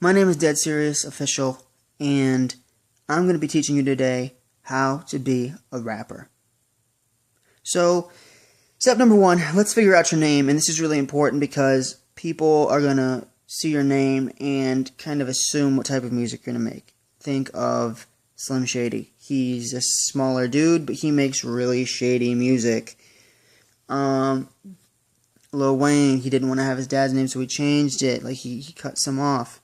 My name is DeadSeriousOfficial, and I'm going to be teaching you today how to be a rapper. So, step number one, let's figure out your name, and this is really important because people are going to see your name and kind of assume what type of music you're going to make. Think of Slim Shady. He's a smaller dude, but he makes really shady music. Lil Wayne, he didn't want to have his dad's name, so he changed it. Like, he cut some off.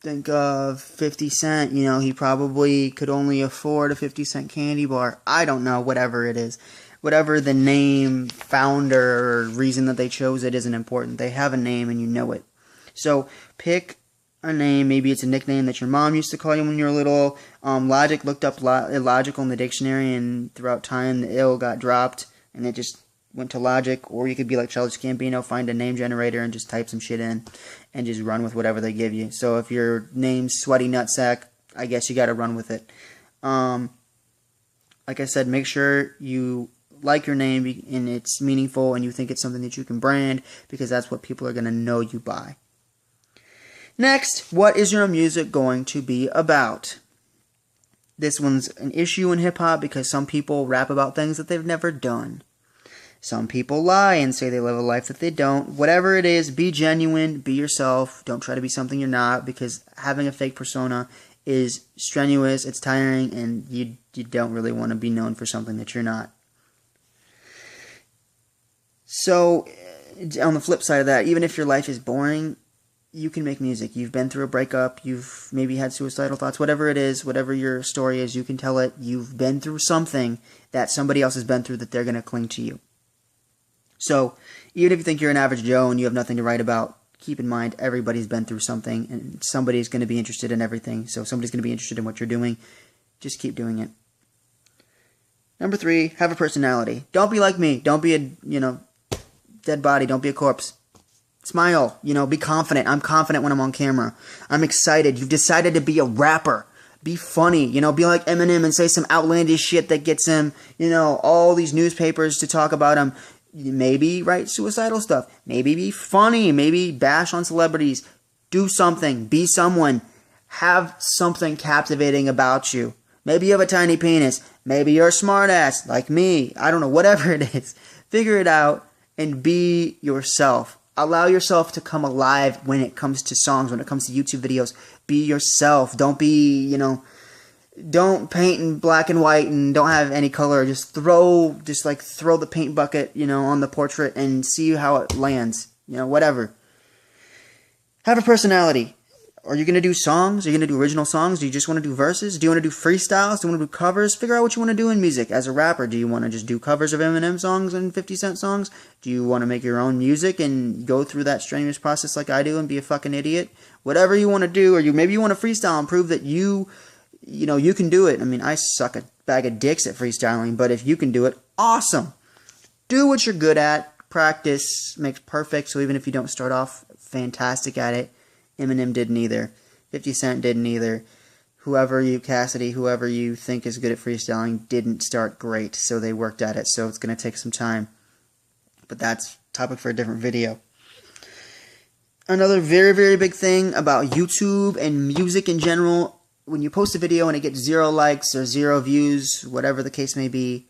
Think of 50 Cent, he probably could only afford a 50 Cent candy bar. I don't know, whatever it is. Whatever the name, founder, or reason that they chose it isn't important. They have a name and you know it. So, pick a name. Maybe it's a nickname that your mom used to call you when you were little. Logic looked up illogical in the dictionary, and throughout time the ill got dropped, and it just went to Logic. Or you could be like Childish Gambino, find a name generator and just type some shit in and just run with whatever they give you. So if your name's Sweaty Nutsack, I guess you gotta run with it. Like I said, make sure you like your name and it's meaningful and you think it's something that you can brand, because that's what people are gonna know you by. Next, what is your music going to be about? This one's an issue in hip-hop because some people rap about things that they've never done. Some people lie and say they live a life that they don't. Whatever it is, be genuine, be yourself. Don't try to be something you're not, because having a fake persona is strenuous, it's tiring, and you don't really want to be known for something that you're not. So, on the flip side of that, even if your life is boring, you can make music. You've been through a breakup, you've maybe had suicidal thoughts, whatever it is, whatever your story is, you can tell it. You've been through something that somebody else has been through that they're going to cling to you. So, even if you think you're an average Joe and you have nothing to write about, keep in mind everybody's been through something, and somebody's going to be interested in everything. So, somebody's going to be interested in what you're doing. Just keep doing it. Number 3, have a personality. Don't be like me. Don't be a, dead body. Don't be a corpse. Smile. Be confident. I'm confident when I'm on camera. I'm excited. You've decided to be a rapper. Be funny. Be like Eminem and say some outlandish shit that gets him, all these newspapers to talk about him. Maybe write suicidal stuff. Maybe be funny. Maybe bash on celebrities. Do something. Be someone. Have something captivating about you. Maybe you have a tiny penis. Maybe you're a smartass like me. I don't know. Whatever it is. Figure it out and be yourself. Allow yourself to come alive when it comes to songs, when it comes to YouTube videos. Be yourself. Don't be, don't paint in black and white and don't have any color. Just throw the paint bucket, on the portrait and see how it lands. Whatever. Have a personality. Are you going to do songs? Are you going to do original songs? Do you just want to do verses? Do you want to do freestyles? Do you want to do covers? Figure out what you want to do in music. As a rapper, do you want to just do covers of Eminem songs and 50 Cent songs? Do you want to make your own music and go through that strenuous process like I do and be a fucking idiot? Whatever you want to do, or maybe you want to freestyle and prove that you can do it. I mean, I suck a bag of dicks at freestyling, but if you can do it, awesome. Do what you're good at. Practice makes perfect, so even if you don't start off fantastic at it, Eminem didn't either. 50 Cent didn't either. Cassidy, whoever you think is good at freestyling, didn't start great, so they worked at it, so it's going to take some time. But that's a topic for a different video. Another very, very big thing about YouTube and music in general, when you post a video and it gets 0 likes or 0 views, whatever the case may be,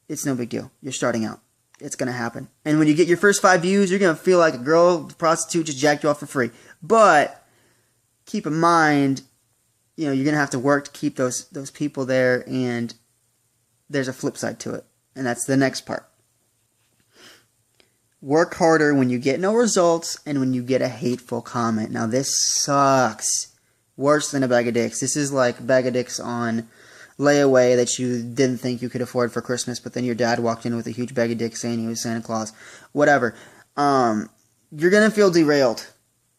it's no big deal. You're starting out. It's going to happen. And when you get your first 5 views, you're going to feel like a girl, a prostitute just jacked you off for free. But keep in mind, you're going to have to work to keep those people there, and there's a flip side to it. And that's the next part. Work harder when you get no results and when you get a hateful comment. Now, this sucks. Worse than a bag of dicks. This is like a bag of dicks on layaway that you didn't think you could afford for Christmas, but then your dad walked in with a huge bag of dicks saying he was Santa Claus. Whatever. You're going to feel derailed.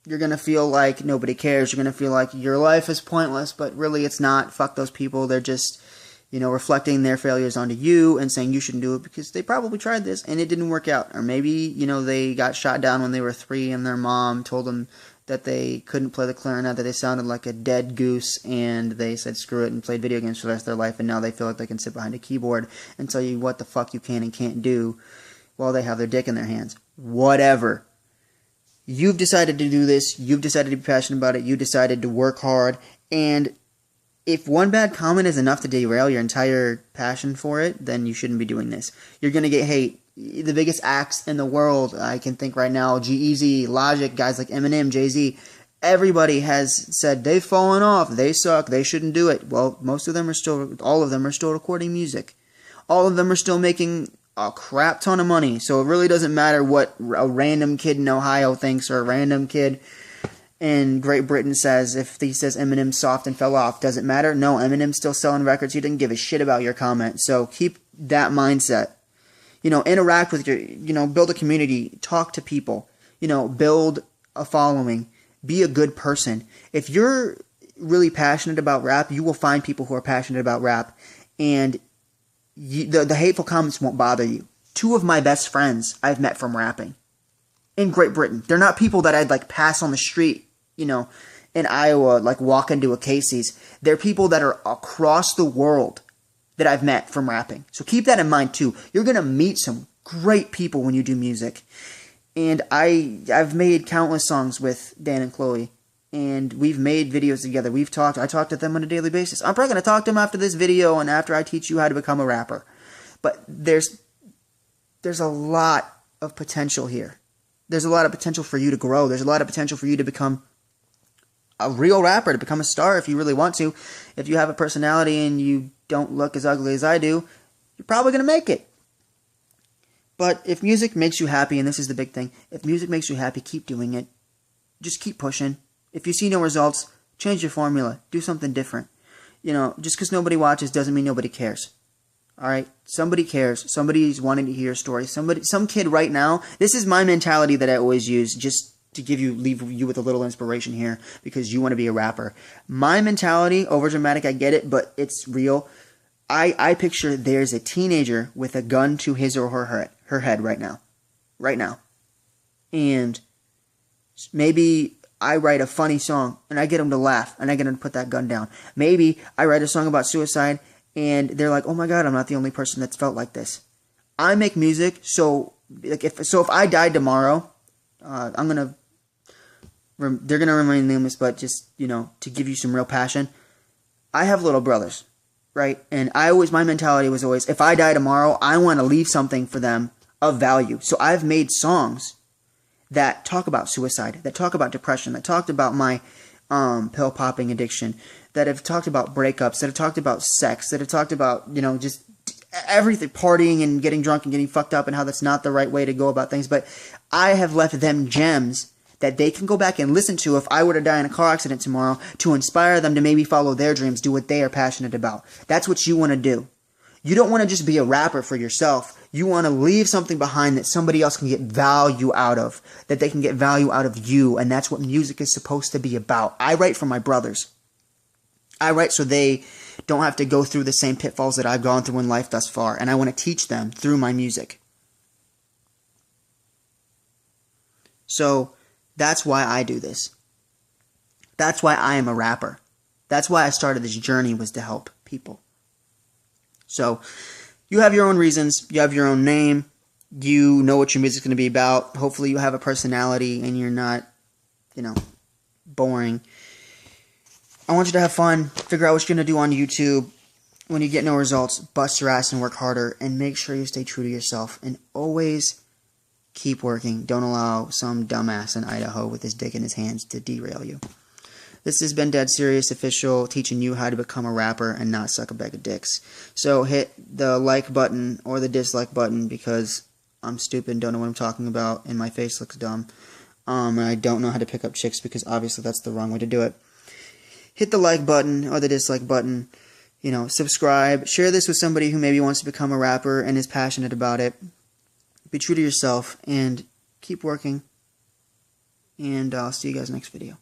You're going to feel like nobody cares. You're going to feel like your life is pointless, but really it's not. Fuck those people. They're just, reflecting their failures onto you and saying you shouldn't do it because they probably tried this and it didn't work out. Or maybe, they got shot down when they were 3 and their mom told them that they couldn't play the clarinet, that they sounded like a dead goose, and they said screw it and played video games for the rest of their life, and now they feel like they can sit behind a keyboard and tell you what the fuck you can and can't do while they have their dick in their hands. Whatever. You've decided to do this. You've decided to be passionate about it. You decided to work hard. And if one bad comment is enough to derail your entire passion for it, then you shouldn't be doing this. You're going to get hate. The biggest acts in the world, I can think right now, G-Eazy, Logic, guys like Eminem, Jay-Z, everybody has said they've fallen off, they suck, they shouldn't do it. Well, all of them are still recording music. All of them are still making a crap ton of money. So it really doesn't matter what a random kid in Ohio thinks or a random kid in Great Britain says. If he says Eminem's soft and fell off, does it matter? No, Eminem's still selling records. He didn't give a shit about your comment. So keep that mindset. Interact with build a community, talk to people, build a following, be a good person. If you're really passionate about rap, you will find people who are passionate about rap, and the hateful comments won't bother you. 2 of my best friends I've met from rapping in Great Britain. They're not people that I'd pass on the street, in Iowa, walk into a Casey's. They're people that are across the world that I've met from rapping. So keep that in mind too. You're going to meet some great people when you do music. And I've made countless songs with Dan and Chloe. And we've made videos together. I talk to them on a daily basis. I'm probably going to talk to them after this video and after I teach you how to become a rapper. But there's a lot of potential here. There's a lot of potential for you to grow. There's a lot of potential for you to become a real rapper, to become a star if you really want to. If you have a personality and you don't look as ugly as I do, you're probably going to make it. But if music makes you happy, and this is the big thing, if music makes you happy, keep doing it. Just keep pushing. If you see no results, change your formula. Do something different. Just because nobody watches doesn't mean nobody cares. Alright? Somebody cares. Somebody's wanting to hear your story. Some kid right now, this is my mentality that I always use, just to leave you with a little inspiration here, because you want to be a rapper. My mentality, overdramatic, I get it, but it's real. I picture there's a teenager with a gun to his or her head right now. Right now. And maybe I write a funny song and I get them to laugh and I get them to put that gun down. Maybe I write a song about suicide and they're like, oh my God, I'm not the only person that's felt like this. I make music, so if I died tomorrow, they're gonna remain nameless, but just, to give you some real passion. I have little brothers, right? And my mentality was always, if I die tomorrow, I want to leave something for them of value. So I've made songs that talk about suicide, that talk about depression, that talked about my pill popping addiction, that have talked about breakups, that have talked about sex, that have talked about, just everything, partying and getting drunk and getting fucked up, and how that's not the right way to go about things. But I have left them gems that they can go back and listen to if I were to die in a car accident tomorrow, to inspire them to maybe follow their dreams, do what they are passionate about. That's what you want to do. You don't want to just be a rapper for yourself. You want to leave something behind that somebody else can get value out of, that they can get value out of you, and that's what music is supposed to be about. I write for my brothers. I write so they don't have to go through the same pitfalls that I've gone through in life thus far, and I want to teach them through my music. So that's why I do this. That's why I am a rapper. That's why I started this journey, was to help people. So you have your own reasons. You have your own name. You know what your music's going to be about. Hopefully you have a personality and you're not, boring. I want you to have fun. Figure out what you're going to do on YouTube. When you get no results, bust your ass and work harder. And make sure you stay true to yourself. And always keep working. Don't allow some dumbass in Idaho with his dick in his hands to derail you. This has been DeadSeriousOfficial, teaching you how to become a rapper and not suck a bag of dicks. So hit the like button or the dislike button, because I'm stupid and don't know what I'm talking about, and my face looks dumb. And I don't know how to pick up chicks, because obviously that's the wrong way to do it. Hit the like button or the dislike button. Subscribe. Share this with somebody who maybe wants to become a rapper and is passionate about it. Be true to yourself and keep working. And I'll see you guys next video.